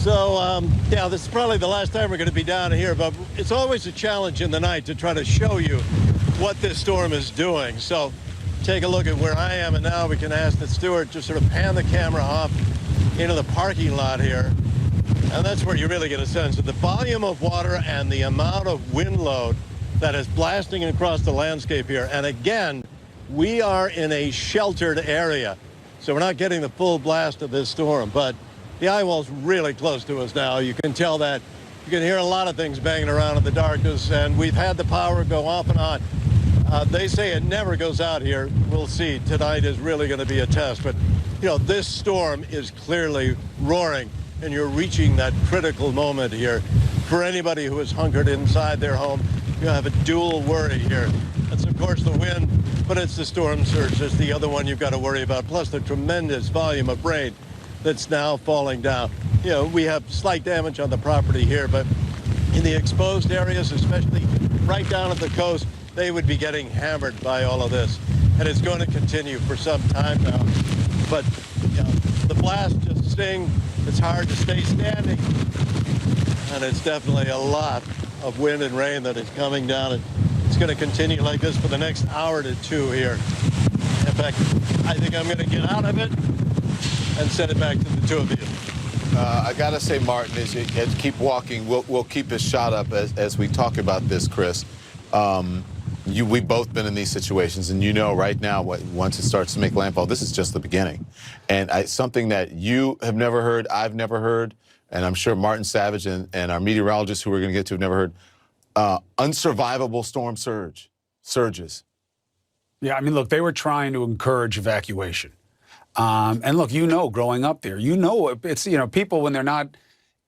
Yeah, this is probably the last time we're going to be down here, but it's always a challenge in the night to try to show you what this storm is doing. So take a look at where I am, and now we can ask the steward to sort of pan the camera off into the parking lot here. And that's where you really get a sense of the volume of water and the amount of wind load that is blasting across the landscape here. And again, we are in a sheltered area, so we're not getting the full blast of this storm, but the eye wall's really close to us now. You can tell that. You can hear a lot of things banging around in the darkness, and we've had the power go off and on. They say it never goes out here. We'll see. Tonight is really going to be a test, but you know, this storm is clearly roaring, and you're reaching that critical moment here. For anybody who is hunkered inside their home, you have a dual worry here. That's, of course, the wind, but it's the storm surge. That's the other one you've got to worry about, plus the tremendous volume of rain that's now falling down. You know, we have slight damage on the property here, but in the exposed areas, especially right down at the coast, they would be getting hammered by all of this. And it's going to continue for some time now. But you know, the blast just sting. It's hard to stay standing. And it's definitely a lot of wind and rain that is coming down. And it's going to continue like this for the next hour to two here. In fact, I think I'm going to get out of it and send it back to the two of you. I got to say, Martin, as you keep walking, we'll keep this shot up as we talk about this, Chris. We've both been in these situations, and you know right now, once it starts to make landfall, this is just the beginning. And something that you have never heard, I've never heard, and I'm sure Martin Savage and our meteorologists who we're going to get to have never heard, unsurvivable storm surges. Yeah, I mean, look, they were trying to encourage evacuation. And look, you know, growing up there, you know, it's, you know, people when they're not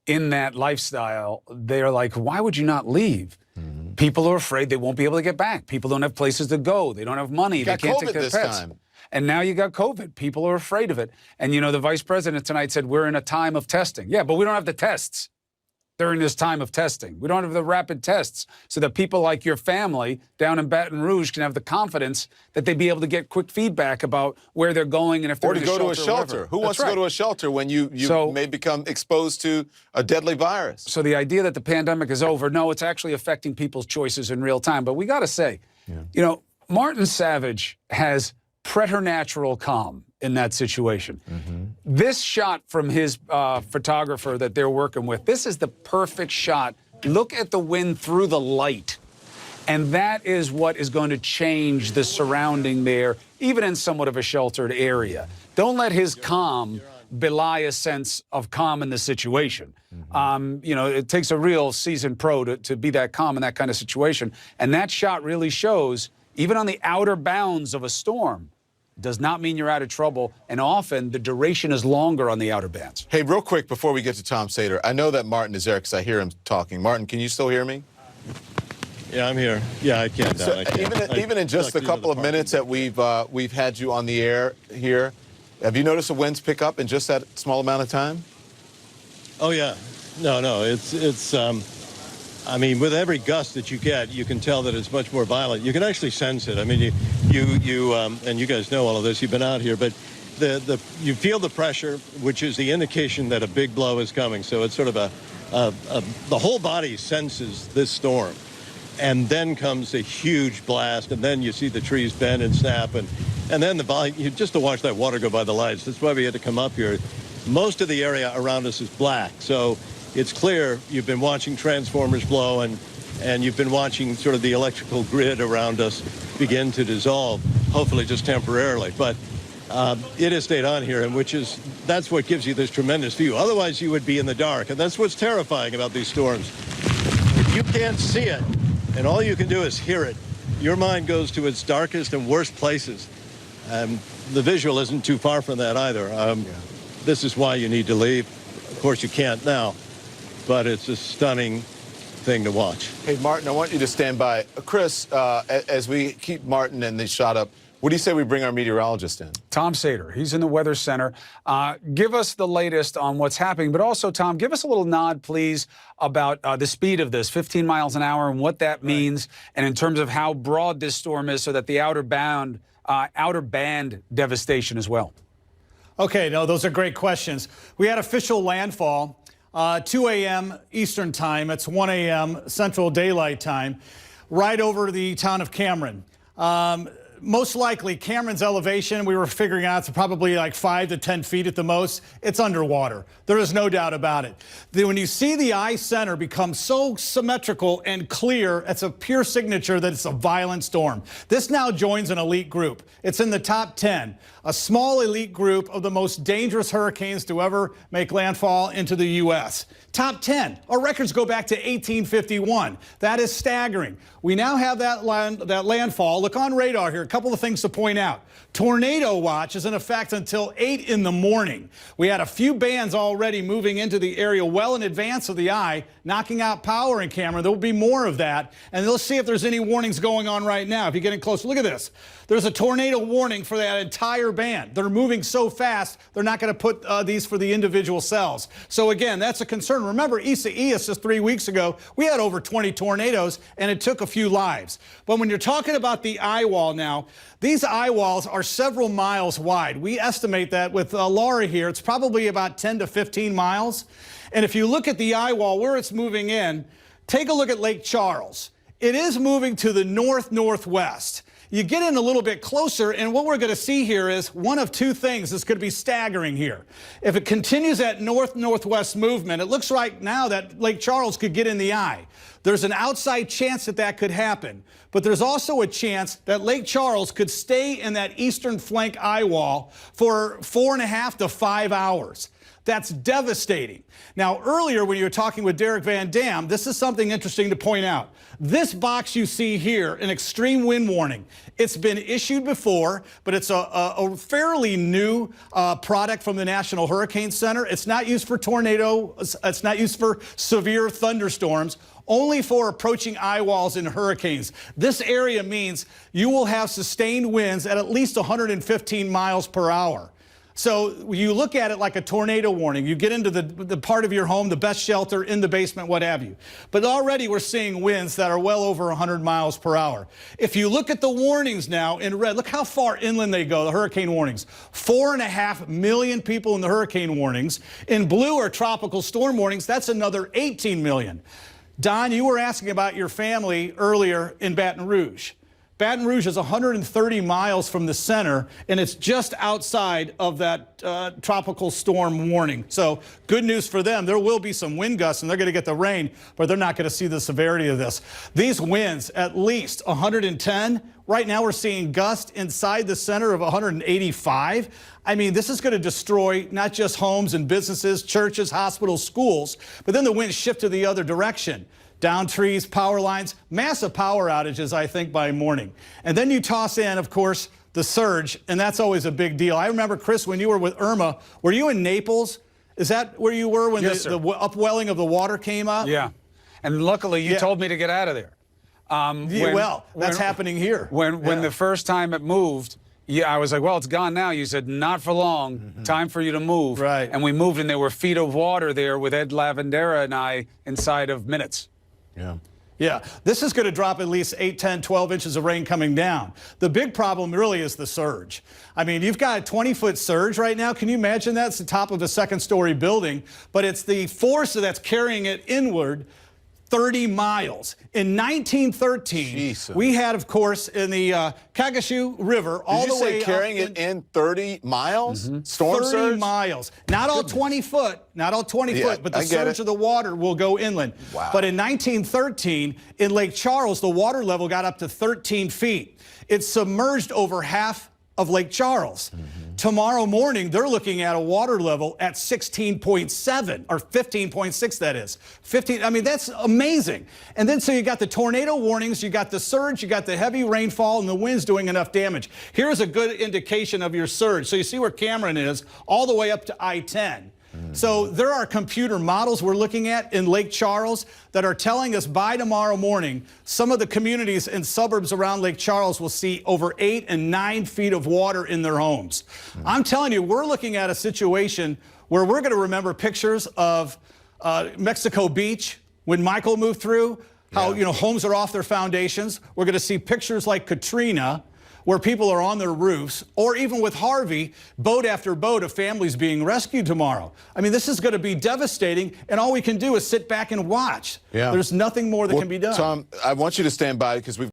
in that lifestyle, they're like, why would you not leave? Mm-hmm. People are afraid they won't be able to get back. People don't have places to go. They don't have money. They can't take their pets. Time. And now you got COVID. People are afraid of it. And, you know, the vice president tonight said, we're in a time of testing. Yeah, but we don't have the tests during this time of testing. We don't have the rapid tests so that people like your family down in Baton Rouge can have the confidence that they'd be able to get quick feedback about where they're going and if they're in a shelter. Or to go to a shelter. Who wants to go to a shelter when you may become exposed to a deadly virus? So the idea that the pandemic is over, no, it's actually affecting people's choices in real time. But we got to say, you know, Martin Savage has preternatural calm in that situation. Mm-hmm. This shot from his photographer that they're working with, this is the perfect shot. Look at the wind through the light. And that is what is going to change the surrounding there, even in somewhat of a sheltered area. Don't let his calm belie a sense of calm in the situation. Mm-hmm. You know, it takes a real seasoned pro to be that calm in that kind of situation. And that shot really shows, even on the outer bounds of a storm, does not mean you're out of trouble, and often the duration is longer on the outer bands. Hey, real quick before we get to Tom Sater, I know that Martin is there because I hear him talking. Martin, can you still hear me? Yeah, I'm here. Yeah, I can. So even in just the couple of minutes that we've had you on the air here, have you noticed the winds pick up in just that small amount of time? Oh yeah, no, it's. I mean, with every gust that you get, you can tell that it's much more violent. You can actually sense it. I mean, you and you guys know all of this. You've been out here, but you feel the pressure, which is the indication that a big blow is coming. So it's sort of the whole body senses this storm, and then comes a huge blast, and then you see the trees bend and snap, and then the volume. Just to watch that water go by the lights. That's why we had to come up here. Most of the area around us is black, so it's clear you've been watching transformers blow, and you've been watching sort of the electrical grid around us begin to dissolve, hopefully just temporarily. But it has stayed on here, and that's what gives you this tremendous view. Otherwise, you would be in the dark, and that's what's terrifying about these storms. If you can't see it, and all you can do is hear it, your mind goes to its darkest and worst places. The visual isn't too far from that either. This is why you need to leave. Of course, you can't now. But it's a stunning thing to watch. Hey, Martin, I want you to stand by. Chris, as we keep Martin and the shot up, what do you say we bring our meteorologist in? Tom Sater. He's in the Weather Center. Give us the latest on what's happening. But also, Tom, give us a little nod, please, about the speed of this, 15 miles an hour, and what that means, and in terms of how broad this storm is so that the outer band devastation as well. Okay, no, those are great questions. We had official landfall 2 a.m. Eastern Time. It's 1 a.m. Central Daylight Time, right over the town of Cameron. Most likely, Cameron's elevation, we were figuring out, it's probably like 5 to 10 feet at the most. It's underwater. There is no doubt about it. When you see the eye center become so symmetrical and clear, it's a pure signature that it's a violent storm. This now joins an elite group. It's in the top 10, a small elite group of the most dangerous hurricanes to ever make landfall into the U.S. Top 10. Our records go back to 1851. That is staggering. We now have that landfall. Look on radar here. A couple of things to point out. Tornado watch is in effect until 8 in the morning. We had a few bands already moving into the area well in advance of the eye, knocking out power in Cameron. There will be more of that. And let's see if there's any warnings going on right now. If you're getting close, look at this. There's a tornado warning for that entire band. They're moving so fast, they're not going to put these for the individual cells. So again, that's a concern. Remember, Isaias just 3 weeks ago, we had over 20 tornadoes, and it took a few lives. But when you're talking about the eye wall now, these eye walls are several miles wide. We estimate that with Laura here, it's probably about 10 to 15 miles. And if you look at the eye wall, where it's moving in, take a look at Lake Charles. It is moving to the north-northwest. You get in a little bit closer, and what we're going to see here is one of two things that's going to be staggering here. If it continues that north-northwest movement, it looks right now that Lake Charles could get in the eye. There's an outside chance that that could happen, but there's also a chance that Lake Charles could stay in that eastern flank eye wall for 4.5 to 5 hours. That's devastating. Now, earlier when you were talking with Derek Van Dam, this is something interesting to point out. This box you see here, an extreme wind warning, it's been issued before, but it's a fairly new product from the National Hurricane Center. It's not used for tornadoes. It's not used for severe thunderstorms, only for approaching eye walls in hurricanes. This area means you will have sustained winds at least 115 miles per hour. So you look at it like a tornado warning. You get into the part of your home, the best shelter, in the basement, what have you. But already we're seeing winds that are well over 100 miles per hour. If you look at the warnings now in red, look how far inland they go, the hurricane warnings. 4.5 million people in the hurricane warnings. In blue are tropical storm warnings. That's another 18 million. Don, you were asking about your family earlier in Baton Rouge. Baton Rouge is 130 miles from the center, and it's just outside of that tropical storm warning. So good news for them. There will be some wind gusts, and they're going to get the rain, but they're not going to see the severity of this. These winds, at least 110. Right now we're seeing gusts inside the center of 185. I mean, this is going to destroy not just homes and businesses, churches, hospitals, schools, but then the winds shift to the other direction. Down trees, power lines, massive power outages, I think, by morning. And then you toss in, of course, the surge, and that's always a big deal. I remember, Chris, when you were with Irma, were you in Naples? Is that where you were when the upwelling of the water came up? Yeah. And luckily, you told me to get out of there. That's happening here. When the first time it moved, I was like, well, it's gone now. You said, not for long. Mm-hmm. Time for you to move. Right. And we moved, and there were feet of water there with Ed Lavandera and I inside of minutes. Yeah. Yeah, this is going to drop at least 8, 10, 12 inches of rain coming down. The big problem really is the surge. I mean, you've got a 20-foot surge right now. Can you imagine that? It's the top of a second-story building, but it's the force that's carrying it inward 30 miles. In 1913, we had, of course, in the Kagashu River, all the way carrying it in 30 miles? Mm-hmm. Storm 30 surge? miles. Not all 20 foot, not all 20 foot, but the surge of the water will go inland. Wow. But in 1913, in Lake Charles, the water level got up to 13 feet. It submerged over half of Lake Charles. Mm-hmm. Tomorrow morning, they're looking at a water level at 16.7, or 15.6, that is. 15, I mean, that's amazing. And then so you got the tornado warnings, you got the surge, you got the heavy rainfall, and the winds doing enough damage. Here's a good indication of your surge. So you see where Cameron is, all the way up to I-10. So there are computer models we're looking at in Lake Charles that are telling us by tomorrow morning, some of the communities and suburbs around Lake Charles will see over 8 and 9 feet of water in their homes. I'm telling you, we're looking at a situation where we're going to remember pictures of Mexico Beach when Michael moved through, how homes are off their foundations. We're going to see pictures like Katrina. where people are on their roofs, or even with Harvey, boat after boat of families being rescued tomorrow. I mean, this is going to be devastating, and all we can do is sit back and watch. Yeah. There's nothing more that can be done. Tom, I want you to stand by because we've